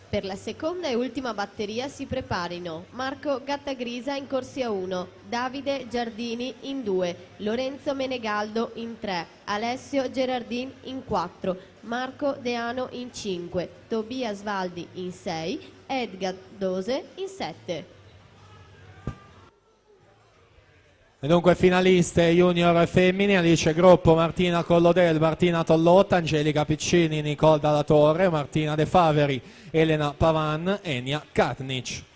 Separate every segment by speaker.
Speaker 1: Per la seconda e ultima batteria si preparino Marco Gattagrisa in corsia 1, Davide Giardini in 2, Lorenzo Menegaldo in 3, Alessio Gerardin in 4, Marco Deano in 5, Tobias Valdi in 6, Edgar Dose in 7.
Speaker 2: E dunque finaliste junior femmine: Alice Gruppo, Martina Collodel, Martina Tollotta, Angelica Piccini, Nicole Dalla Torre, Martina De Faveri, Elena Pavan, Enia Katnic.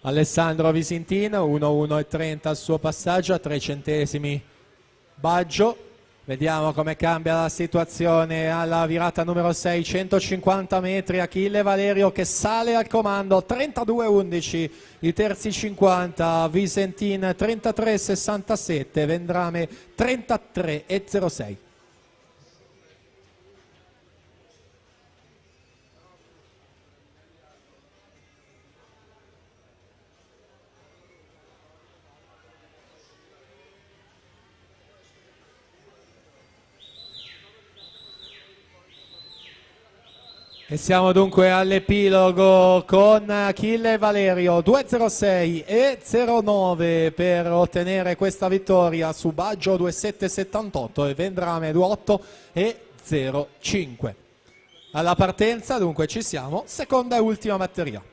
Speaker 2: Alessandro Visintin 1:1:30 al suo passaggio a 3 centesimi Baggio. Vediamo come cambia la situazione alla virata numero 6, 150 metri. Achille Valerio che sale al comando, 32:11 i terzi 50, Visintin 33:67, Vendrame 33:06. E siamo dunque all'epilogo con Achille Valerio 2:06 e 09 per ottenere questa vittoria su Baggio 2:7:78 e Vendrame 2:8 e 05. Alla partenza dunque ci siamo, seconda e ultima batteria.